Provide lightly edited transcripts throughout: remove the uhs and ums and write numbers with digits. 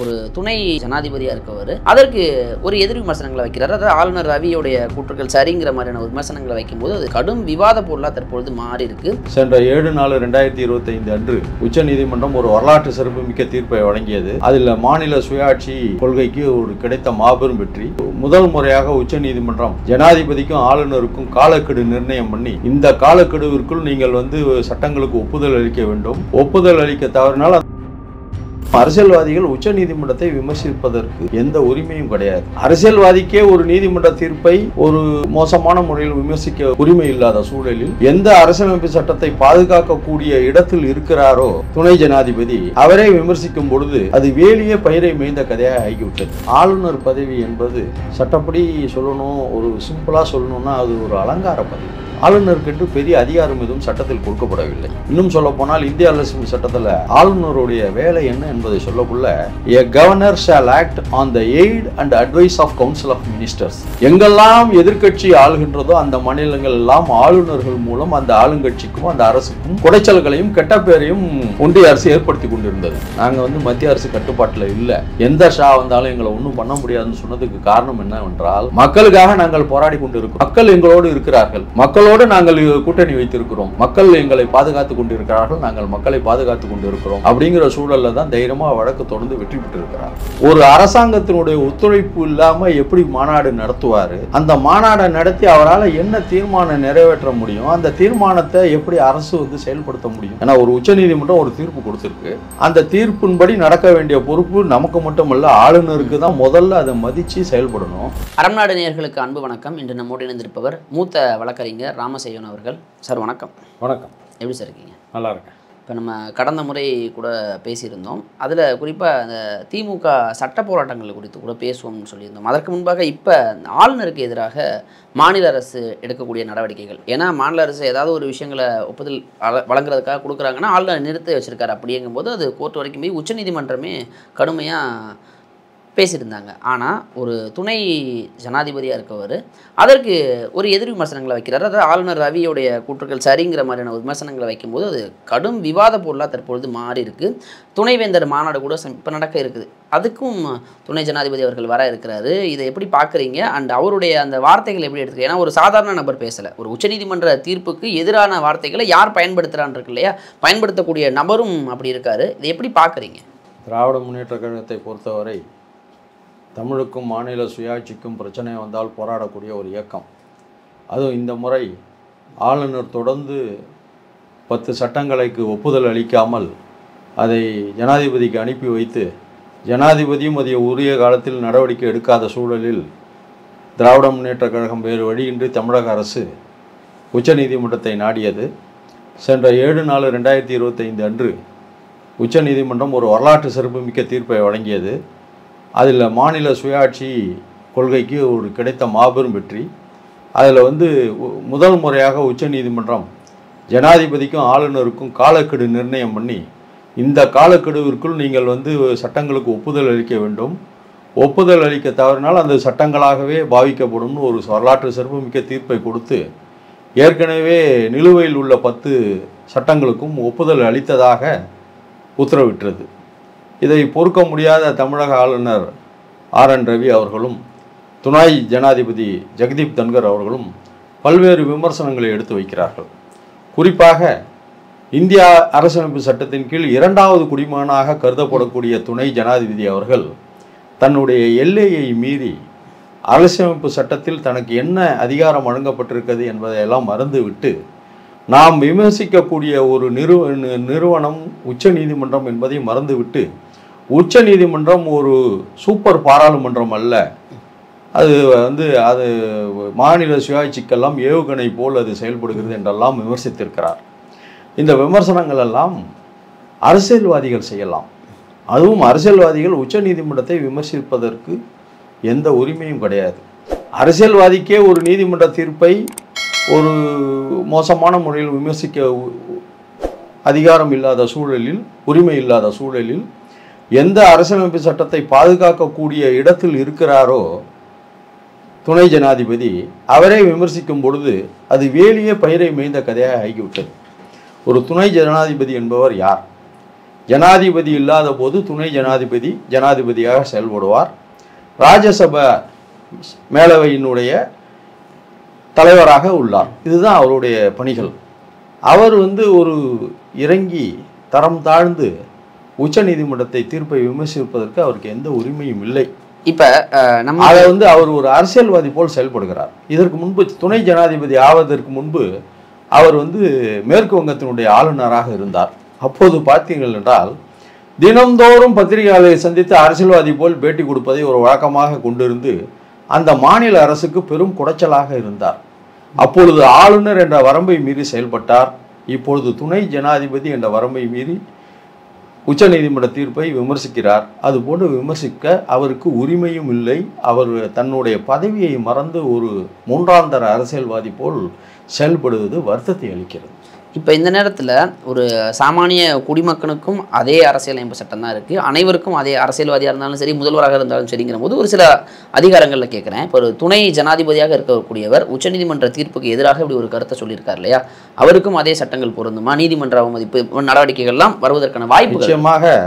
ஒரு துணை ஜனாதிபதியாக இருக்கவர் அதற்கு ஒரு எதிர் விமர்சனங்களை வைக்கிறார். அதாவது ஆளுநர் ரவியோடைய கூற்றுக்கள் சரிங்கிற மாதிரியான விமர்சனங்களை வைக்கும்போது அது கடும் விவாத பொருளாக தற்பொழுது மாறி இருக்கு. சென்ற 7/4/2025 அன்று உச்சநீதிமன்றம் ஒரு வரலாற்று சிறப்புமிக்க தீர்ப்பை வழங்கியது. அதில் மாநில சுயாட்சி கொள்கைக்கு ஒரு கிடைத்த மாபெரும் வெற்றி. முதல் முறையாக உச்சநீதிமன்றம் ஜனாதிபதிக்கும் ஆளுநருக்கும் காலக்கெடு நிர்ணயம் பண்ணி இந்த காலக்கெடுவிற்குள் நீங்கள் சட்டங்களுக்கு ஒப்புதல் அளிக்க வேண்டும். ஒப்புதல் அளிக்க தவறினால் அரசியல்வாதிகள் உச்ச நீதிமன்றத்தை விமர்சிப்பதற்கு எந்த உரிமையும் கிடையாது. அரசியல்வாதிக்கே ஒரு நீதிமன்ற தீர்ப்பை ஒரு மோசமான முறையில் விமர்சிக்க உரிமை இல்லாத சூழலில் எந்த அரசியலமைப்பு சட்டத்தை பாதுகாக்கக்கூடிய இடத்தில் இருக்கிறாரோ துணை ஜனாதிபதி அவரை விமர்சிக்கும் பொழுது அது வேலியே பயிரை மேய்ந்த கதையாக ஆகிவிட்டது. ஆளுநர் பதவி என்பது சட்டப்படி சொல்லணும், ஒரு சிம்பிளா சொல்லணும்னா அது ஒரு அலங்கார பதவி. ஆளுநருக்கு பெரிய அதிகாரம் எதுவும் சட்டத்தில் கொடுக்கப்படவில்லை. இன்னும் சொல்ல போனால் இந்திய அரசியல் சட்டத்தில் ஆளுநருடைய வேலை என்ன என்பதை சொல்லக்குள்ள a governor shall act on the aid and advice of council of ministers. எங்கெல்லாம் எதிர்க்கட்சி ஆளுகின்றதோ அந்த மாநிலங்கள் எல்லாம் ஆளுநர்கள் மூலம் அந்த ஆளுங்கட்சிக்கும் அந்த அரசுக்கும் குடைச்சல்களையும் கெட்ட பேரையும் ஒன்றிய அரசு ஏற்படுத்தி கொண்டிருந்தது. நாங்க மத்திய அரசு கட்டுப்பாட்டில் இல்லை, எந்த ஷா வந்தாலும் எங்களை ஒன்றும் பண்ண முடியாதுன்னு சொன்னதுக்கு காரணம் என்னவென்றால் மக்களுக்காக நாங்கள் போராடி கொண்டிருக்கிறோம், மக்கள் எங்களோடு இருக்கிறார்கள், மக்களோடு நாங்கள் கூட்டணி வைத்திருக்கிறோம், மக்கள் எங்களை பாதுகாத்துக் கொண்டிருக்கிறார்கள், நாங்கள் மக்களை பாதுகாத்துக் கொண்டிருக்கிறோம் அப்படிங்கிற சூழல்ல தான் தைரியமா வழக்கு தொடர்ந்து வெற்றி பெற்று இருக்கிறார். ஒரு அரசாங்கத்தினுடைய ஒத்துழைப்பு இல்லாம எப்படி மாநாடு நடத்துவாரு, அந்த மாநாடை நடத்தி அவரால் என்ன தீர்மானம் நிறைவேற்ற முடியும், அந்த தீர்மானத்தை எப்படி அரசு செயல்படுத்த முடியும்? ஏன்னா ஒரு உச்சநீதிமன்றம் ஒரு தீர்ப்பு கொடுத்திருக்கு, அந்த தீர்ப்பின்படி நடக்க வேண்டிய பொறுப்பு நமக்கு மட்டுமல்ல ஆளுநருக்கு தான். முதல்ல அதை மதிச்சு செயல்படணும். அறம்நாடு நேயர்களுக்கு அன்பு வணக்கம். இன்று நம்மோடு இணைந்திருப்பவர் மூத்த வழக்கறிஞர் ராமசேயன் அவர்கள். சார் வணக்கம். வணக்கம். எப்படி சார் இருக்கீங்க? நல்லா இருக்கேன். இப்போ நம்ம கடந்த முறை கூட பேசியிருந்தோம், அதில் குறிப்பாக அந்த திமுக சட்ட போராட்டங்கள் குறித்து கூட பேசுவோம்னு சொல்லியிருந்தோம். அதற்கு முன்பாக இப்போ ஆளுநருக்கு எதிராக மாநில அரசு எடுக்கக்கூடிய நடவடிக்கைகள், ஏன்னா மாநில அரசு ஏதாவது ஒரு விஷயங்களை ஒப்புதல் வழங்குறதுக்காக கொடுக்குறாங்கன்னா ஆளுநர் நிறுத்தி வச்சுருக்காரு. அப்படிங்கும்போது அது கோர்ட் வரைக்கும் போய் உச்சநீதிமன்றமே கடுமையாக பேசியிருந்தாங்க. ஆனால் ஒரு துணை ஜனாதிபதியாக இருக்கவர் அதற்கு ஒரு எதிர் விமர்சனங்களை வைக்கிறார். அதாவது ஆளுநர் ரவியோடைய கூற்றுக்கள் சரிங்கிற மாதிரியான விமர்சனங்களை வைக்கும்போது அது கடும் விவாத பொருளாக தற்பொழுது மாறி இருக்குது. துணைவேந்தர் மாநாடு கூட இப்போ நடக்க இருக்குது, அதுக்கும் துணை ஜனாதிபதி அவர்கள் வர இருக்கிறாரு. இதை எப்படி பார்க்குறீங்க? அண்ட் அவருடைய அந்த வார்த்தைகள் எப்படி எடுத்துக்கிறீங்க? ஏன்னா ஒரு சாதாரண நபர் பேசலை, ஒரு உச்சநீதிமன்ற தீர்ப்புக்கு எதிரான வார்த்தைகளை யார் பயன்படுத்துகிறான்னு இருக்கு இல்லையா, பயன்படுத்தக்கூடிய நபரும் அப்படி இருக்காரு. இதை எப்படி பார்க்குறீங்க? திராவிட முன்னேற்ற கழகத்தை பொறுத்தவரை தமிழுக்கும் மாநில சுயாட்சிக்கும் பிரச்சனை வந்தால் போராடக்கூடிய ஒரு இயக்கம். அதுவும் இந்த முறை ஆளுநர் தொடர்ந்து 10 சட்டங்களுக்கு ஒப்புதல் அளிக்காமல் அதை ஜனாதிபதிக்கு அனுப்பி வைத்து ஜனாதிபதியும் அதை உரிய காலத்தில் நடவடிக்கை எடுக்காத சூழலில் திராவிட முன்னேற்ற கழகம் வேறு வழியின்றி தமிழக அரசு உச்சநீதிமன்றத்தை நாடியது. சென்ற 7/4/2025 அன்று உச்சநீதிமன்றம் ஒரு வரலாற்று சிறப்புமிக்க தீர்ப்பை வழங்கியது. அதில் மாநில சுயாட்சி கொள்கைக்கு ஒரு கிடைத்த மாபெரும் வெற்றி. அதில் முதல் முறையாக உச்சநீதிமன்றம் ஜனாதிபதிக்கும் ஆளுநருக்கும் காலக்கெடு நிர்ணயம் பண்ணி இந்த காலக்கெடுவிற்குள் நீங்கள் சட்டங்களுக்கு ஒப்புதல் அளிக்க வேண்டும், ஒப்புதல் அளிக்க தவறினால் அந்த சட்டங்களாகவே பாவிக்கப்படும்னு ஒரு வரலாற்று சிறப்புமிக்க தீர்ப்பை கொடுத்து ஏற்கனவே நிலுவையில் உள்ள 10 சட்டங்களுக்கும் ஒப்புதல் அளித்ததாக உத்தரவிட்டது. இதை பொறுக்க முடியாத தமிழக ஆளுநர் RN ரவி அவர்களும் துணை ஜனாதிபதி ஜெகதீப் தன்கர் அவர்களும் பல்வேறு விமர்சனங்களை எடுத்து வைக்கிறார்கள். குறிப்பாக இந்தியா அரசியலமைப்பு சட்டத்தின் கீழ் 2வது குடிமகனாக கருதப்படக்கூடிய துணை ஜனாதிபதி அவர்கள் தன்னுடைய எல்லையை மீறி அரசியலமைப்பு சட்டத்தில் தனக்கு என்ன அதிகாரம் வழங்கப்பட்டிருக்கிறது என்பதையெல்லாம் மறந்துவிட்டு நாம் விமர்சிக்கக்கூடிய ஒரு நிறுவனம் உச்ச நீதிமன்றம் என்பதை மறந்துவிட்டு உச்ச நீதிமன்றம் ஒரு சூப்பர் பாராளுமன்றம் அல்ல, அது அது மாநில சுயாட்சிக்கெல்லாம் ஏவுகணை போல் அது செயல்படுகிறது என்றெல்லாம் விமர்சித்திருக்கிறார். இந்த விமர்சனங்கள் எல்லாம் அரசியல்வாதிகள் செய்யலாம். அதுவும் அரசியல்வாதிகள் உச்ச நீதிமன்றத்தை விமர்சிப்பதற்கு எந்த உரிமையும் கிடையாது. அரசியல்வாதிக்கே ஒரு நீதிமன்ற தீர்ப்பை ஒரு மோசமான முறையில் விமர்சிக்க அதிகாரம் இல்லாத சூழலில், உரிமை இல்லாத சூழலில் எந்த அரசியலமைப்பு சட்டத்தை பாதுகாக்கக்கூடிய இடத்தில் இருக்கிறாரோ துணை ஜனாதிபதி அவரை விமர்சிக்கும் பொழுது அது வேலியே பயிரை மேய்ந்த கதையாக ஆகிவிட்டது. ஒரு துணை ஜனாதிபதி என்பவர் யார்? ஜனாதிபதி இல்லாத போது துணை ஜனாதிபதி ஜனாதிபதியாக செயல்படுவார். ராஜ்யசபா மேலவையினுடைய தலைவராக உள்ளார். இதுதான் அவருடைய பணிகள். அவர் ஒரு இறங்கி தரம் தாழ்ந்து உச்ச நீதிமன்றத்தை தீர்ப்பை விமர்சிப்பதற்கு அவருக்கு எந்த உரிமையும் இல்லை. இப்போ நம்ம அதை அவர் ஒரு அரசியல்வாதி போல் செயல்படுகிறார். இதற்கு முன்பு துணை ஜனாதிபதி ஆவதற்கு முன்பு அவர் மேற்கு வங்கத்தினுடைய ஆளுநராக இருந்தார். அப்போது பார்த்தீர்கள் என்றால் தினந்தோறும் பத்திரிகையாளரை சந்தித்து அரசியல்வாதி போல் பேட்டி கொடுப்பதை ஒரு வழக்கமாக கொண்டிருந்து அந்த மாநில அரசுக்கு பெரும் குடைச்சலாக இருந்தார். அப்பொழுது ஆளுநர் என்ற வரம்பை மீறி செயல்பட்டார். இப்பொழுது துணை ஜனாதிபதி என்ற வரம்பை மீறி உச்ச நீதிமன்ற தீர்ப்பை விமர்சிக்கிறார். அதுபோன்று விமர்சிக்க அவருக்கு உரிமையும் இல்லை. அவர் தன்னுடைய பதவியை மறந்து ஒரு மூன்றாந்தர அரசியல்வாதி போல் செயல்படுவது வருத்தத்தை அளிக்கிறது. இப்போ இந்த நேரத்தில் ஒரு சாமானிய குடிமக்கனுக்கும் அதே அரசியலமைப்பு சட்டம் தான் இருக்குது, அனைவருக்கும் அதே அரசியல்வாதியாக இருந்தாலும் சரி முதல்வராக இருந்தாலும் சரிங்கிற போது ஒரு சில அதிகாரங்களில் கேட்குறேன். இப்போ ஒரு துணை ஜனாதிபதியாக இருக்கக்கூடியவர் உச்சநீதிமன்ற தீர்ப்புக்கு எதிராக இப்படி ஒரு கருத்தை சொல்லியிருக்கார் இல்லையா, அவருக்கும் அதே சட்டங்கள் பொருந்துமா? நீதிமன்ற அவமதிப்பு நடவடிக்கைகள்லாம் வருவதற்கான வாய்ப்பு நிச்சயமாக.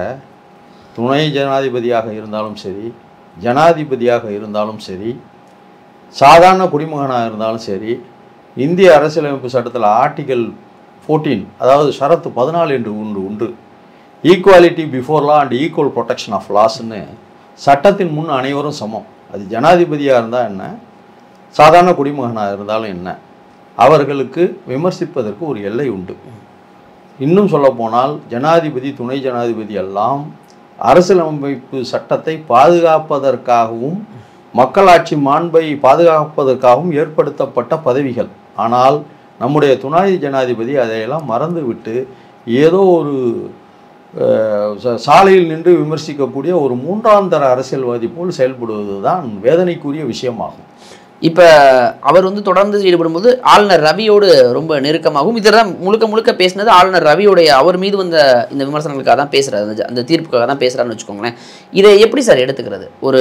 துணை ஜனாதிபதியாக இருந்தாலும் சரி, ஜனாதிபதியாக இருந்தாலும் சரி, சாதாரண குடிமகனாக இருந்தாலும் சரி, இந்திய அரசியலமைப்பு சட்டத்தில் ஆர்டிகல் 14 அதாவது ஷரத்து 14 என்று உண்டு. Equality before law and equal protection of லாஸ்ன்னு சட்டத்தின் முன் அனைவரும் சமம். அது ஜனாதிபதியாக இருந்தால் என்ன, சாதாரண குடிமகனாக இருந்தாலும் என்ன, அவர்களுக்கு விமர்சிப்பதற்கு ஒரு எல்லை உண்டு. இன்னும் சொல்லப்போனால் ஜனாதிபதி துணை ஜனாதிபதி எல்லாம் அரசியலமைப்பு சட்டத்தை பாதுகாப்பதற்காகவும் மக்களாட்சி மாண்பை பாதுகாப்பதற்காகவும் ஏற்படுத்தப்பட்ட பதவிகள். ஆனால் நம்முடைய துணை ஜனாதிபதி அதையெல்லாம் மறந்துவிட்டு ஏதோ ஒரு சாலையில் நின்று விமர்சிக்கக்கூடிய ஒரு மூன்றாந்தர அரசியல்வாதி போல் செயல்படுவது தான் வேதனைக்குரிய விஷயமாகும். இப்போ அவர் தொடர்ந்து ஈடுபடும்போது ஆளுநர் ரவியோடு ரொம்ப நெருக்கமாகவும் இதெல்லாம் முழுக்க பேசினது ஆளுநர் ரவியோடைய அவர் மீது இந்த விமர்சனங்களுக்காக தான் பேசுகிறாரு, அந்த தீர்ப்புக்காக தான் பேசுகிறாருன்னு வச்சுக்கோங்களேன். இதை எப்படி சார் எடுத்துக்கிறது? ஒரு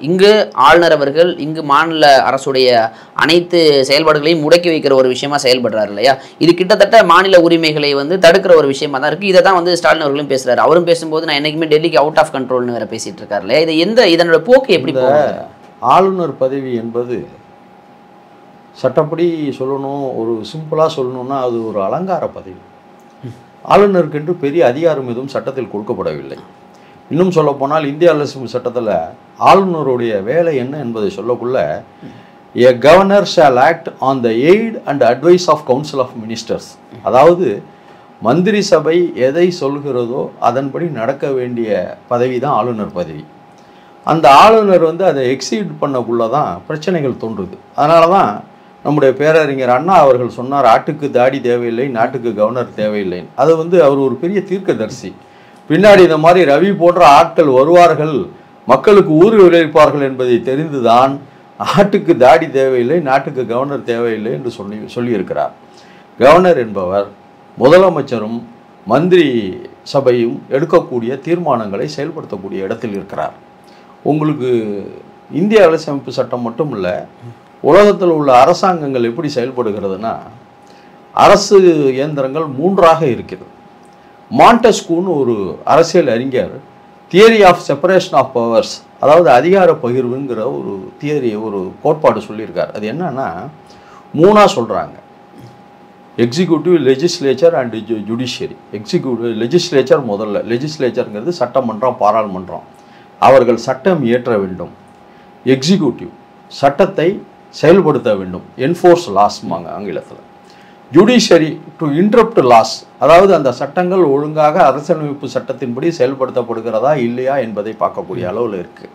இங்கு ஆளுநர் அவர்கள் இங்கு மாநில அரசுடைய அனைத்து செயல்பாடுகளையும் முடக்கி வைக்கிற ஒரு விஷயமா செயல்படுறாரு இல்லையா, இது கிட்டத்தட்ட மாநில உரிமைகளை தடுக்கிற ஒரு விஷயமா தான் இருக்குது. இதை தான் ஸ்டாலின் அவர்களும் பேசுகிறாரு. அவரும் பேசும்போது நான் என்றைக்குமே டெல்லிக்கு அவுட் ஆஃப் கண்ட்ரோல்னு வேறு பேசிகிட்டு இருக்காரு இல்லையா. இது இதனோட போக்கு எப்படி போகுது? ஆளுநர் பதவி என்பது சட்டப்படி சொல்லணும், ஒரு சிம்பிளாக சொல்லணும்னா அது ஒரு அலங்கார பதவி. ஆளுநருக்கென்று பெரிய அதிகாரம் எதுவும் சட்டத்தில் கொடுக்கப்படவில்லை. இன்னும் சொல்லப்போனால் இந்திய அரசியல் சட்டத்தில் ஆளுநருடைய வேலை என்ன என்பதை சொல்லக்குள்ள a governor shall act on the aid and advice of council of ministers. அதாவது மந்திரி சபை எதை சொல்கிறதோ அதன்படி நடக்க வேண்டிய பதவி தான் ஆளுநர் பதவி. அந்த ஆளுநர் அதை எக்ஸீட் பண்ணக்குள்ள தான் பிரச்சனைகள் தோன்றுது. அதனால தான் நம்முடைய பேரறிஞர் அண்ணா அவர்கள் சொன்னார், ஆட்டுக்கு தாடி தேவையில்லை, நாட்டுக்கு கவர்னர் தேவையில்லைன்னு. அது அவர் ஒரு பெரிய தீர்க்கதரிசி. பின்னாடி இந்த மாதிரி ரவி போன்ற ஆட்கள் வருவார்கள், மக்களுக்கு ஊறு விளைவிப்பார்கள் என்பதை தெரிந்துதான் ஆட்டுக்கு தாடி தேவையில்லை, நாட்டுக்கு கவர்னர் தேவையில்லை என்று சொல்லியிருக்கிறார். கவர்னர் என்பவர் முதலமைச்சரும் மந்திரி சபையும் எடுக்கக்கூடிய தீர்மானங்களை செயல்படுத்தக்கூடிய இடத்தில் இருக்கிறார். உங்களுக்கு இந்திய அரசியலமைப்பு சட்டம் மட்டும் இல்லை, உலகத்தில் உள்ள அரசாங்கங்கள் எப்படி செயல்படுகிறதுனா அரசு இயந்திரங்கள் 3ஆக இருக்கிறது. மாண்டெஸ்கூன்னு ஒரு அரசியல் அறிஞர் theory of separation of powers, அதாவது அதிகார பகிர்வுங்கிற ஒரு தியரி, ஒரு கோட்பாடு சொல்லியிருக்கார். அது என்னன்னா 3ஆக சொல்கிறாங்க: executive, legislature and judiciary. Executive legislature முதல்ல, லெஜிஸ்லேச்சருங்கிறது சட்டமன்றம், பாராளுமன்றம், அவர்கள் சட்டம் இயற்ற வேண்டும். எக்ஸிக்யூட்டிவ் சட்டத்தை செயல்படுத்த வேண்டும், என்ஃபோர்ஸ் லாஸ்மாங்க ஆங்கிலத்தில். ஜுடிஷியரி டு இன்டரப்ட் லாஸ், அதாவது அந்த சட்டங்கள் ஒழுங்காக அரசியலமைப்பு சட்டத்தின்படி செயல்படுத்தப்படுகிறதா இல்லையா என்பதை பார்க்கக்கூடிய அளவில் இருக்குது.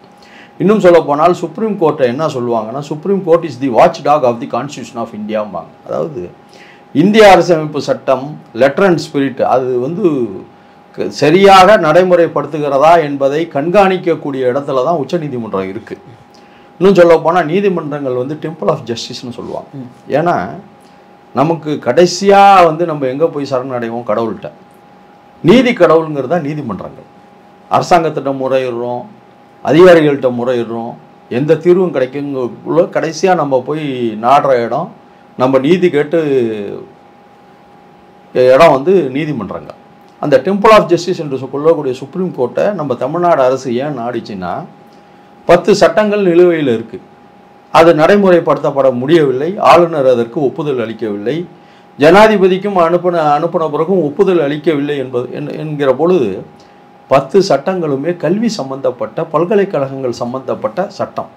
இன்னும் சொல்லப்போனால் சுப்ரீம் கோர்ட்டை என்ன சொல்லுவாங்கன்னா, supreme court is the watch dog of the constitution of இந்தியாம்பாங்க. அதாவது இந்திய அரசியலமைப்பு சட்டம் லெட்டர் அண்ட் ஸ்பிரிட் அது சரியாக நடைமுறைப்படுத்துகிறதா என்பதை கண்காணிக்கக்கூடிய இடத்துல தான் உச்சநீதிமன்றம் இருக்குது. இன்னும் சொல்லப்போனால் நீதிமன்றங்கள் டெம்பிள் ஆஃப் ஜஸ்டிஸ்னு சொல்லுவாங்க. ஏன்னா நமக்கு கடைசியாக நம்ம எங்கே போய் சரணடைவோம்? கடவுள்கிட்ட. நீதி கடவுளுங்கிறதா நீதிமன்றங்கள். அரசாங்கத்திட்ட முறையிடுறோம், அதிகாரிகள்கிட்ட முறையிடுறோம், எந்த தீர்வும் கிடைக்குங்குள்ள கடைசியாக நம்ம போய் நாடுற இடம், நம்ம நீதி கேட்டு இடம் நீதிமன்றங்கள். அந்த டெம்பிள் ஆஃப் ஜஸ்டிஸ் என்று சொல்லக்கூடிய சுப்ரீம் கோர்ட்டை நம்ம தமிழ்நாடு அரசு ஏன் நாடிச்சுன்னா 10 சட்டங்கள் நிலுவையில் இருக்குது. அது நடைமுறைப்படுத்தப்பட முடியவில்லை. ஆளுநர் அதற்கு ஒப்புதல் அளிக்கவில்லை. ஜனாதிபதிக்கும் அனுப்பின பிறகும் ஒப்புதல் அளிக்கவில்லை என்கிற பொழுது 10 சட்டங்களுமே கல்வி சம்பந்தப்பட்ட பல்கலைக்கழகங்கள் சம்பந்தப்பட்ட சட்டம்.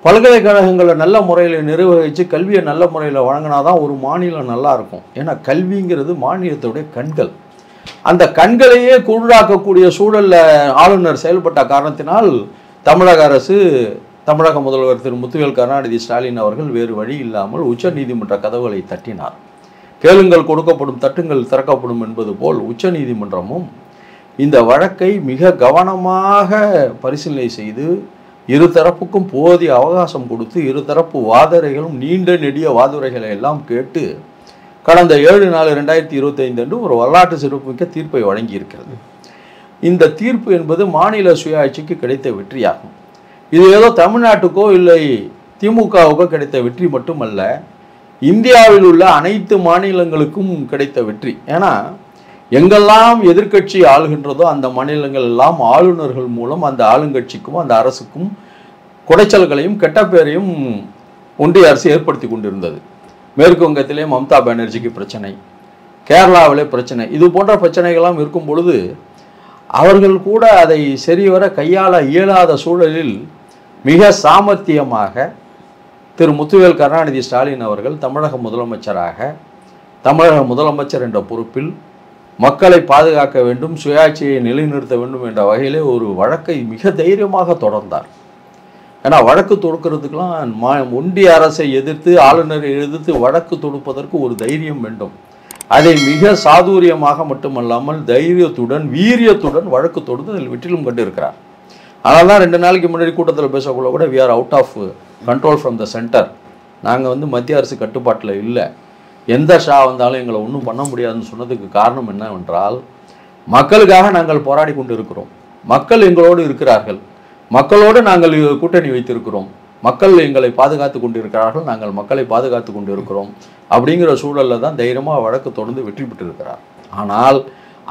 பல்கலைக்கழகங்களை நல்ல முறையில் நிர்வகித்து கல்வியை நல்ல முறையில் வழங்கினாதான் ஒரு மாநிலம் நல்லா இருக்கும். ஏன்னா கல்விங்கிறது மாநிலத்துடைய கண்கள். அந்த கண்களையே குருடாக்கக்கூடிய சூழலில் ஆளுநர் செயல்பட்ட காரணத்தினால் தமிழக அரசு, தமிழக முதல்வர் திரு முத்துவேல் கருணாநிதி ஸ்டாலின் அவர்கள் வேறு வழி இல்லாமல் உச்சநீதிமன்ற கதவுகளை தட்டினார். கேளுங்கள் கொடுக்கப்படும், தட்டுங்கள் திறக்கப்படும் என்பது போல் உச்சநீதிமன்றமும் இந்த வழக்கை மிக கவனமாக பரிசீலனை செய்து இருதரப்புக்கும் போதிய அவகாசம் கொடுத்து இருதரப்பு வாதரைகளும் நீண்ட நெடிய வாதுரைகளை எல்லாம் கேட்டு கடந்த 7/4/2025 அன்று ஒரு வரலாற்று சிறப்புமிக்க தீர்ப்பை வழங்கியிருக்கிறது. இந்த தீர்ப்பு என்பது மாநில சுயாட்சிக்கு கிடைத்த வெற்றியாகும். இது ஏதோ தமிழ்நாட்டுக்கோ இல்லை திமுகவுக்கோ கிடைத்த வெற்றி மட்டுமல்ல, இந்தியாவில் உள்ள அனைத்து மாநிலங்களுக்கும் கிடைத்த வெற்றி. ஏன்னா எங்கெல்லாம் எதிர்க்கட்சி ஆளுகின்றதோ அந்த மாநிலங்கள் எல்லாம் ஆளுநர்கள் மூலம் அந்த ஆளுங்கட்சிக்கும் அந்த அரசுக்கும் குடைச்சல்களையும் கெட்ட பேரையும் ஒன்றிய அரசு ஏற்படுத்தி கொண்டிருந்தது. மேற்கு வங்கத்திலே மம்தா பானர்ஜிக்கு பிரச்சனை, கேரளாவிலே பிரச்சனை, இது போன்ற பிரச்சனைகள்லாம் இருக்கும் பொழுது அவர்கள் கூட அதை சரிவர கையாள இயலாத சூழலில் மிக சாமர்த்தியமாக திரு முத்துவேல் கருணாநிதி ஸ்டாலின் அவர்கள் தமிழக முதலமைச்சர் என்ற பொறுப்பில் மக்களை பாதுகாக்க வேண்டும், சுயாட்சியை நிலைநிறுத்த வேண்டும் என்ற வகையிலே ஒரு வழக்கை மிக தைரியமாக தொடர்ந்தார். ஏன்னா வழக்கு தொடுக்கிறதுக்கெல்லாம் ஒன்றிய அரசை எதிர்த்து, ஆளுநரை எதிர்த்து வழக்கு தொடுப்பதற்கு ஒரு தைரியம் வேண்டும். அதை மிக சாதுரியமாக மட்டுமல்லாமல் தைரியத்துடன் வீரியத்துடன் வழக்கு தொடுத்து அதில் வெற்றிலும் கண்டிருக்கிறார். அதனால தான் 2 நாளைக்கு முன்னாடி கூட்டத்தில் பேசக்குள்ள கூட we are out of control from the center, நாங்கள் மத்திய அரசு கட்டுப்பாட்டில் இல்லை, எந்த ஷா வந்தாலும் எங்களை ஒன்றும் பண்ண முடியாதுன்னு சொன்னதுக்கு காரணம் என்னவென்றால் மக்களுக்காக நாங்கள் போராடி கொண்டு இருக்கிறோம், மக்கள் எங்களோடு இருக்கிறார்கள், மக்களோடு நாங்கள் கூட்டணி வைத்திருக்கிறோம், மக்கள் எங்களை பாதுகாத்து கொண்டு இருக்கிறார்கள், நாங்கள் மக்களை பாதுகாத்து கொண்டு இருக்கிறோம் அப்படிங்கிற சூழலில் தான் தைரியமாக வழக்கு தொடர்ந்து வெற்றி பெற்றிருக்கிறார். ஆனால்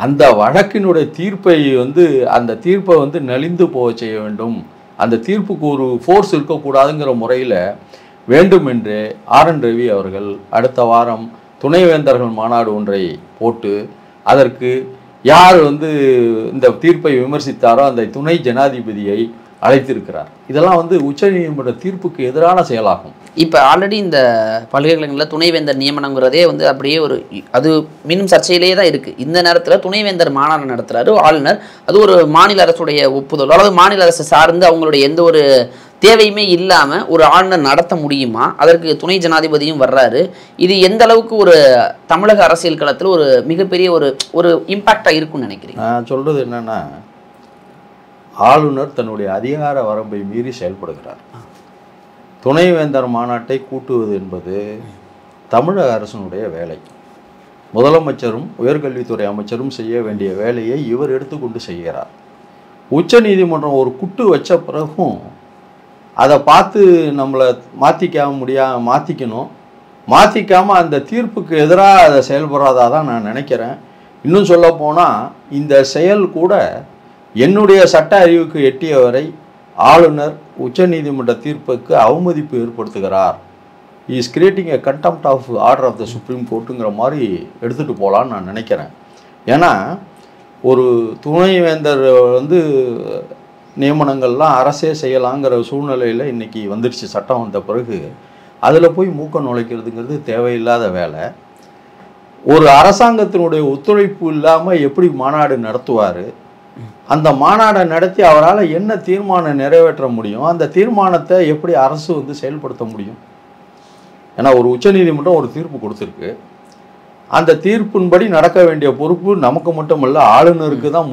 அந்த வழக்கினுடைய தீர்ப்பை அந்த தீர்ப்பை நலிந்து போக செய்ய வேண்டும், அந்த தீர்ப்புக்கு ஒரு ஃபோர்ஸ் இருக்கக்கூடாதுங்கிற முறையில் வேண்டுமென்று RN ரவி அவர்கள் அடுத்த வாரம் துணைவேந்தர்கள் மாநாடு ஒன்றை போட்டு அதற்கு யார் இந்த தீர்ப்பை விமர்சித்தாரோ அந்த துணை ஜனாதிபதியை அழைத்திருக்கிறார். இதெல்லாம் உச்சநீதிமன்ற தீர்ப்புக்கு எதிரான செயலாகும். இப்போ ஆல்ரெடி இந்த பல்கலைக்கழகங்களில் துணைவேந்தர் நியமனங்கிறதே அப்படியே அது மீண்டும் சர்ச்சையிலேயே தான் இருக்குது. இந்த நேரத்தில் துணைவேந்தர் மாநாடு நடத்துகிறாரு ஆளுநர், அது ஒரு மாநில அரசுடைய ஒப்புதல், அதாவது மாநில அரசு சார்ந்து அவங்களுடைய எந்த ஒரு தேவையுமே இல்லாமல் ஒரு ஆளுநர் நடத்த முடியுமா? அதற்கு துணை ஜனாதிபதியும் வர்றாரு. இது எந்த அளவுக்கு ஒரு தமிழக அரசியல் களத்தில் ஒரு மிகப்பெரிய ஒரு இம்பாக்டாக இருக்குன்னு நினைக்கிறீங்க? நான் சொல்கிறது என்னென்னா, ஆளுநர் தன்னுடைய அதிகார வரம்பை மீறி செயல்படுகிறார். துணைவேந்தர் மாநாட்டை கூட்டுவது என்பது தமிழக அரசினுடைய வேலை. முதலமைச்சரும் உயர்கல்வித்துறை அமைச்சரும் செய்ய வேண்டிய வேலையை இவர் எடுத்துக்கொண்டு செய்கிறார். உச்ச நீதிமன்றம் ஒரு குட்டு வச்ச பிறகும் அதை பார்த்து நம்மளை மாற்றிக்காமல் அந்த தீர்ப்புக்கு எதிராக அதை செயல்படுறதா தான் நான் நினைக்கிறேன். இன்னும் சொல்லப்போனால் இந்த செயல் கூட என்னுடைய சட்ட அறிவுக்கு எட்டியவரை ஆளுநர் உச்சநீதிமன்ற தீர்ப்புக்கு அவமதிப்பு ஏற்படுத்துகிறார், is creating a contempt of order of the supreme கோர்ட்டுங்கிற மாதிரி எடுத்துகிட்டு போகலான்னு நான் நினைக்கிறேன். ஏன்னா ஒரு துணைவேந்தர் நியமனங்கள்லாம் அரசே செய்யலாங்கிற சூழ்நிலையில் இன்றைக்கி வந்துடுச்சு. சட்டம் வந்த பிறகு அதில் போய் மூக்க நுழைக்கிறதுங்கிறது தேவையில்லாத வேலை. ஒரு அரசாங்கத்தினுடைய ஒத்துழைப்பு இல்லாமல் எப்படி மாநாடு நடத்துவார்? அந்த மாநாடை நடத்தி அவரால் என்ன தீர்மானம் நிறைவேற்ற முடியும்? அந்த தீர்மானத்தை எப்படி அரசு செயல்படுத்த முடியும்? ஏன்னா ஒரு உச்சநீதிமன்றம் ஒரு தீர்ப்பு கொடுத்துருக்கு, அந்த தீர்ப்பின்படி நடக்க வேண்டிய பொறுப்பு நமக்கு மட்டுமல்ல ஆளுநருக்கு தான்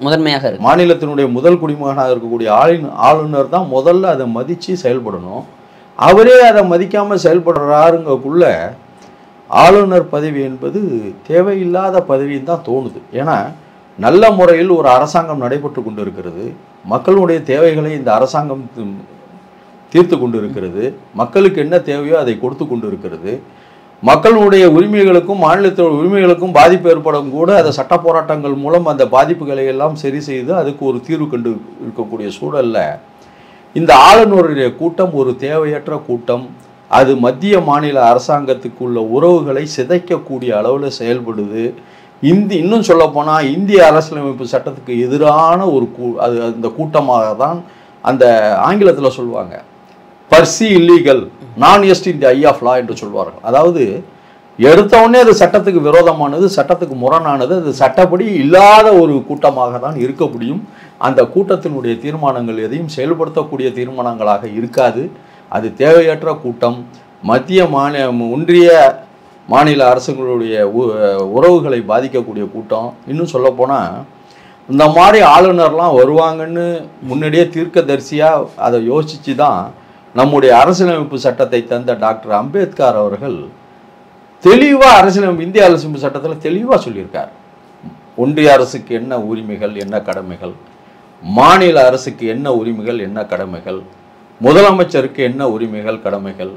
முதன்மையாக இருக்கு. மாநிலத்தினுடைய முதல் குடிமகனாக இருக்கக்கூடிய ஆளுநர் தான் முதல்ல அதை மதித்து செயல்படணும். அவரே அதை மதிக்காமல் செயல்படுறாருங்கக்குள்ள ஆளுநர் பதவி என்பது தேவையில்லாத பதவின்னு தான் தோணுது. ஏன்னா நல்ல முறையில் ஒரு அரசாங்கம் நடைபெற்று கொண்டு இருக்கிறது, மக்களுடைய தேவைகளை இந்த அரசாங்கம் தீர்த்து கொண்டு இருக்கிறது, மக்களுக்கு என்ன தேவையோ அதை கொடுத்து கொண்டு இருக்கிறது. மக்களுடைய உரிமைகளுக்கும் மாநிலத்தோட உரிமைகளுக்கும் பாதிப்பு ஏற்படும் கூட அதை சட்ட போராட்டங்கள் மூலம் அந்த பாதிப்புகளை எல்லாம் சரி செய்து அதுக்கு ஒரு தீர்வு கண்டு இருக்கக்கூடிய சூழல்ல இந்த ஆளுநருடைய கூட்டம் ஒரு தேவையற்ற கூட்டம். அது மத்திய மாநில அரசாங்கத்துக்குள்ள உறவுகளை சிதைக்கக்கூடிய அளவில் செயல்படுது. இன்னும் சொல்லப்போனால் இந்திய அரசியலமைப்பு சட்டத்துக்கு எதிரான ஒரு அது அந்த கூட்டமாக தான் அந்த ஆங்கிலத்தில் சொல்லுவாங்க பர்சி இல்லீகல் நான் எஸ்ட் இன் தி ஐ ஆஃப் லா என்று சொல்வார்கள். அதாவது எடுத்தவுடனே அது சட்டத்துக்கு விரோதமானது, சட்டத்துக்கு முரணானது, அது சட்டப்படி இல்லாத ஒரு கூட்டமாக தான் இருக்க முடியும். அந்த கூட்டத்தினுடைய தீர்மானங்கள் எதையும் செயல்படுத்தக்கூடிய தீர்மானங்களாக இருக்காது. அது தேவையற்ற கூட்டம். மத்திய ஒன்றிய மாநில அரசுகளுடைய உறவுகளை பாதிக்கக்கூடிய கூட்டம். இன்னும் சொல்லப்போனால் இந்த மாதிரி ஆளுநர்லாம் வருவாங்கன்னு முன்னாடியே தீர்க்கதரிசியாக அதை யோசித்து தான் நம்முடைய அரசியலமைப்பு சட்டத்தை தந்த டாக்டர் அம்பேத்கர் அவர்கள் தெளிவாக இந்திய அரசியலமைப்பு சட்டத்தில் தெளிவாக சொல்லியிருக்கார். ஒன்றிய அரசுக்கு என்ன உரிமைகள், என்ன கடமைகள், மாநில அரசுக்கு என்ன உரிமைகள், என்ன கடமைகள், முதலமைச்சருக்கு என்ன உரிமைகள், கடமைகள்,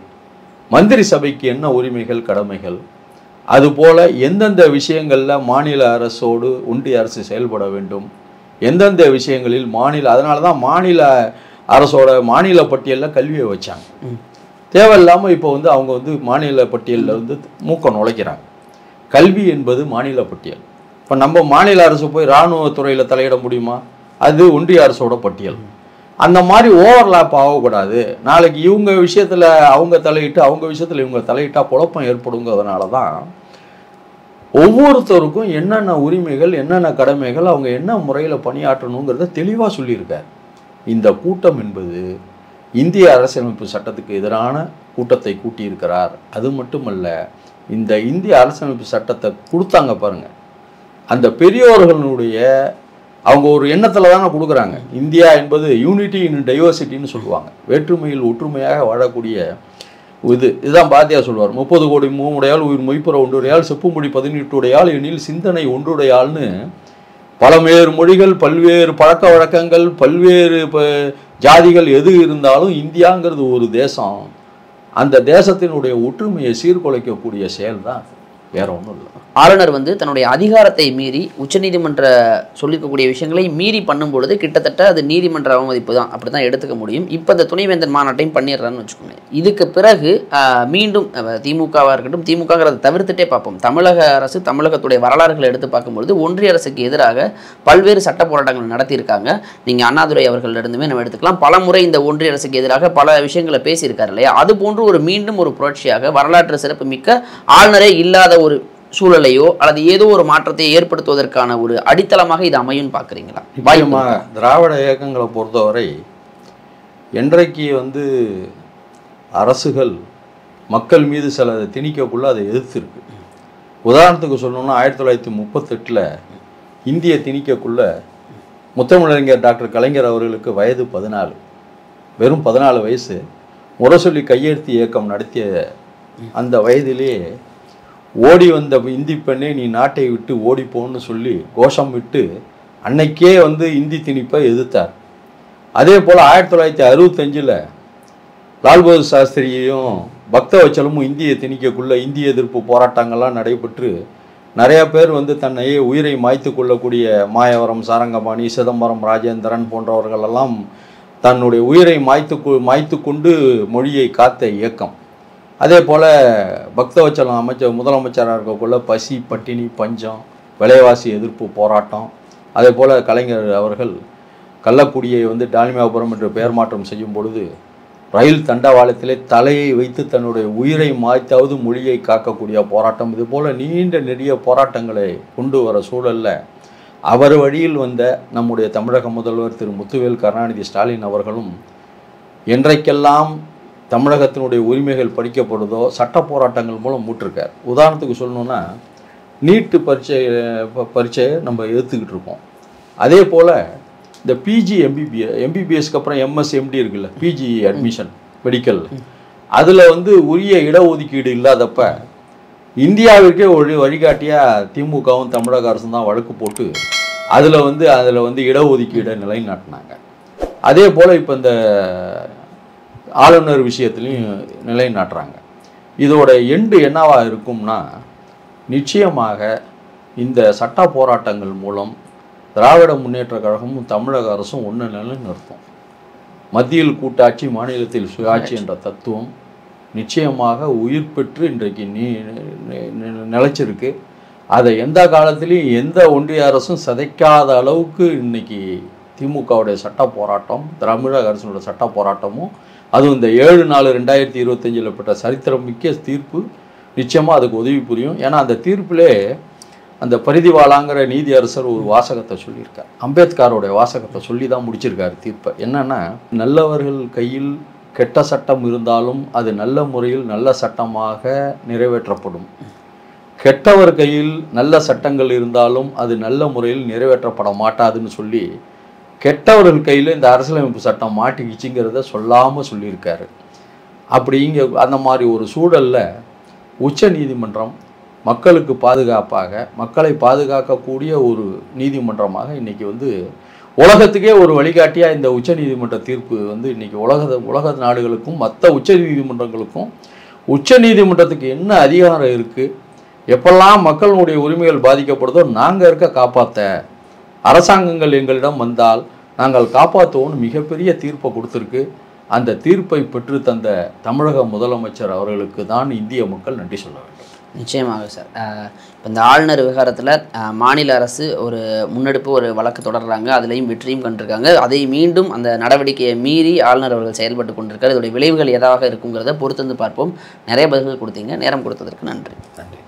மந்திரி சபைக்கு என்ன உரிமைகள், கடமைகள், அதுபோல் எந்தெந்த விஷயங்களில் மாநில அரசோடு ஒன்றிய அரசு செயல்பட வேண்டும், எந்தெந்த விஷயங்களில் அதனால தான் மாநில அரசோட மாநில பட்டியலில் கல்வியை வச்சாங்க. தேவையில்லாமல் இப்போ அவங்க மாநில பட்டியலில் மூக்க நுழைக்கிறாங்க. கல்வி என்பது மாநில பட்டியல். இப்போ நம்ம மாநில அரசு போய் இராணுவத்துறையில் தலையிட முடியுமா? அது ஒன்றிய அரசோட பட்டியல். அந்த மாதிரி ஓவர்லாப் ஆகக்கூடாது. நாளைக்கு இவங்க விஷயத்தில் அவங்க தலையிட்டு அவங்க விஷயத்தில் இவங்க தலையிட்டால் குழப்பம் ஏற்படுங்கிறதுனால தான் ஒவ்வொருத்தருக்கும் என்னென்ன உரிமைகள், என்னென்ன கடமைகள், அவங்க என்ன முறையில் பணியாற்றணுங்கிறத தெளிவாக சொல்லியிருக்கார். இந்த கூட்டம் என்பது இந்திய அரசியலமைப்பு சட்டத்துக்கு எதிரான கூட்டத்தை கூட்டியிருக்கிறார். அது மட்டுமல்ல, இந்த இந்திய அரசியலமைப்பு சட்டத்தை கொடுத்தாங்க பாருங்க, அந்த பெரியோர்களுடைய அவங்க ஒரு எண்ணத்தில் தானே கொடுக்குறாங்க. இந்தியா என்பது யூனிட்டி இன் டைவர்சிட்டின்னு சொல்லுவாங்க. வேற்றுமையில் ஒற்றுமையாக வாழக்கூடிய இதுதான் பாரதியார் சொல்வார். 30 கோடி மூவுடையால் உயிர் மொய்ப்புற ஒன்றுடையால் செப்புமொழி 18 உடையால் எனில் சிந்தனை ஒன்றுடையால்னு பல்வேறு மொழிகள், பல்வேறு பழக்க வழக்கங்கள், பல்வேறு ஜாதிகள் எது இருந்தாலும் இந்தியாங்கிறது ஒரு தேசம். அந்த தேசத்தினுடைய ஒற்றுமையை சீர்குலைக்கக்கூடிய செயல் தான், வேற ஒன்றும் இல்லை. ஆளுநர் தன்னுடைய அதிகாரத்தை மீறி உச்சநீதிமன்ற சொல்லியிருக்கக்கூடிய விஷயங்களை மீறி பண்ணும்பொழுது கிட்டத்தட்ட அது நீதிமன்ற அவமதிப்பு தான், அப்படி தான் எடுத்துக்க முடியும். இப்போ இந்த துணைவேந்தன் மாநாட்டையும் பண்ணிடுறான்னு வச்சுக்கோங்க. இதுக்கு பிறகு மீண்டும் திமுகவாக இருக்கட்டும், திமுகங்கிறத தவிர்த்துட்டே பார்ப்போம், தமிழக அரசு தமிழகத்துடைய வரலாறுகளை எடுத்து பார்க்கும்பொழுது ஒன்றிய அரசுக்கு எதிராக பல்வேறு சட்ட போராட்டங்கள் நடத்தியிருக்காங்க. நீங்கள் அண்ணாதுரை அவர்களிடந்துமே நம்ம எடுத்துக்கலாம். பல முறை இந்த ஒன்றிய அரசுக்கு எதிராக பல விஷயங்களை பேசியிருக்காரு இல்லையா? அது போன்று மீண்டும் ஒரு புரட்சியாக வரலாற்று சிறப்பு மிக்க ஆளுநரே இல்லாத ஒரு சூழலையோ அல்லது ஏதோ ஒரு மாற்றத்தை ஏற்படுத்துவதற்கான ஒரு அடித்தளமாக இது அமையும் பார்க்குறீங்களா? திராவிட இயக்கங்களை பொறுத்தவரை என்றைக்கு அரசுகள் மக்கள் மீது சில திணிக்கக்குள்ள அதை எதிர்த்துருக்கு. உதாரணத்துக்கு சொல்லணும்னா 1938 இந்திய திணிக்கக்குள்ள முத்தமிழறிஞர் டாக்டர் கலைஞர் அவர்களுக்கு வயது 14, வெறும் 14 வயசு. முரசொலி கையெழுத்து இயக்கம் நடத்திய அந்த வயதிலே ஓடி வந்த இந்தி பெண்ணே நீ நாட்டை விட்டு ஓடிப்போன்னு சொல்லி கோஷம் விட்டு அன்னைக்கே இந்தி திணிப்பை எதிர்த்தார். அதே போல் 1965 லால் பகதூர் சாஸ்திரியையும் பக்தவச்சலமும் இந்தியை திணிக்கக்குள்ள இந்திய எதிர்ப்பு போராட்டங்கள்லாம் நடைபெற்று நிறைய பேர் தன்னையே உயிரை மாய்த்து கொள்ளக்கூடிய மாயவரம் சாரங்கபாணி, சிதம்பரம் ராஜேந்திரன் போன்றவர்களெல்லாம் தன்னுடைய உயிரை மாய்த்து கொண்டு மொழியை காத்த இயக்கம். அதே போல் பக்தவச்சலம் முதலமைச்சராக இருக்கக்குள்ள பசி, பட்டினி, பஞ்சம், விலைவாசி எதிர்ப்பு போராட்டம். அதே போல் கலைஞர் அவர்கள் கள்ளக்குடியை டால்மியாபுரம் என்று பெயர் மாற்றம் செய்யும் பொழுது ரயில் தண்டவாளத்திலே தலையை வைத்து தன்னுடைய உயிரை மாய்த்தாவது மொழியை காக்கக்கூடிய போராட்டம். இது போல் நீண்ட நெடிய போராட்டங்களை கொண்டு வர சூழலில் அவர் வழியில் வந்த நம்முடைய தமிழக முதல்வர் திரு முத்துவேல் கருணாநிதி ஸ்டாலின் அவர்களும் என்றைக்கெல்லாம் தமிழகத்தினுடைய உரிமைகள் பறிக்கப்படுதோ சட்ட போராட்டங்கள் மூலம் மூட்டிருக்கார். உதாரணத்துக்கு சொல்லணுன்னா நீட்டு பரீட்சையை நம்ம எதிர்த்துக்கிட்டு இருக்கோம். அதே போல் இந்த பிஜி எம்பிபிஎஸ்க்கு அப்புறம் எம்எஸ்எம்டி இருக்குல்ல, பிஜி அட்மிஷன் மெடிக்கல், அதில் உரிய இடஒதுக்கீடு இல்லாதப்ப இந்தியாவிற்கே ஒரு வழிகாட்டியாக திமுகவும் தமிழக அரசும் தான் வழக்கு போட்டு அதில் இடஒதுக்கீடை நிலைநாட்டினாங்க. அதே போல் இப்போ இந்த ஆளுநர் விஷயத்துலையும் நிலைநாட்டுறாங்க. இதோட எண்டு என்னவா இருக்கும்னா, நிச்சயமாக இந்த சட்ட போராட்டங்கள் மூலம் திராவிட முன்னேற்ற கழகமும் தமிழக அரசும் ஒன்று நிலைநிறுத்தும். மத்தியில் கூட்டாட்சி, மாநிலத்தில் சுயாட்சி என்ற தத்துவம் நிச்சயமாக உயிர் பெற்று இன்றைக்கு நிலைச்சிருக்கு. அதை எந்த காலத்திலையும் எந்த ஒன்றிய அரசும் சிதைக்காத அளவுக்கு இன்னைக்கு திமுகவுடைய சட்ட போராட்டம், தமிழக அரசினுடைய சட்ட போராட்டமும், அதுவும் இந்த 7/4/2025 பெற்ற சரித்திரமிக்க தீர்ப்பு நிச்சயமாக அதுக்கு உதவி புரியும். ஏன்னா அந்த தீர்ப்பிலே அந்த பரிதிவாலாங்கிற நீதி அரசர் ஒரு வாசகத்தை சொல்லியிருக்கார். அம்பேத்கருடைய வாசகத்தை சொல்லி தான் முடிச்சிருக்காரு தீர்ப்பை. என்னன்னா, நல்லவர்கள் கையில் கெட்ட சட்டம் இருந்தாலும் அது நல்ல முறையில் நல்ல சட்டமாக நிறைவேற்றப்படும். கெட்டவர் கையில் நல்ல சட்டங்கள் இருந்தாலும் அது நல்ல முறையில் நிறைவேற்றப்பட மாட்டாதுன்னு சொல்லி, கெட்டவர்கள் கையில் இந்த அரசியலமைப்பு சட்டம் மாட்டிக்கிச்சுங்கிறத சொல்லாமல் சொல்லியிருக்காரு. அப்படி இங்கே அந்த மாதிரி ஒரு சூழலில் உச்ச நீதிமன்றம் மக்களுக்கு பாதுகாப்பாக, மக்களை பாதுகாக்கக்கூடிய ஒரு நீதிமன்றமாக இன்றைக்கி உலகத்துக்கே ஒரு வழிகாட்டியாக இந்த உச்ச நீதிமன்ற தீர்ப்பு இன்றைக்கி உலக நாடுகளுக்கும் மற்ற உச்ச நீதிமன்றங்களுக்கும், உச்ச நீதிமன்றத்துக்கு என்ன அதிகாரம் இருக்குது, எப்பெல்லாம் மக்களுடைய உரிமைகள் பாதிக்கப்படுதோ நாங்கள் இருக்க காப்பாற்ற அரசாங்கங்கள் எங்களிடம் வந்தால் நாங்கள் காப்பாற்றுவோம்னு மிகப்பெரிய தீர்ப்பை கொடுத்துருக்கு. அந்த தீர்ப்பை பெற்று தந்த தமிழக முதலமைச்சர் அவர்களுக்கு தான் இந்திய மக்கள் நன்றி சொல்ல வேண்டும். நிச்சயமாக சார். இப்போ இந்த ஆளுநர் விவகாரத்தில் மாநில அரசு ஒரு முன்னெடுப்பு ஒரு வழக்கு தொடர்றாங்க, அதுலேயும் வெற்றியும் கண்டிருக்காங்க. அதை மீண்டும் அந்த நடவடிக்கையை மீறி ஆளுநர் அவர்கள் செயல்பட்டு கொண்டிருக்கார். இதோடைய விளைவுகள் எதாக இருக்குங்கிறத பொறுத்து பார்ப்போம். நிறைய பதில்கள் கொடுத்தீங்க. நேரம் கொடுத்ததற்கு நன்றி. நன்றி.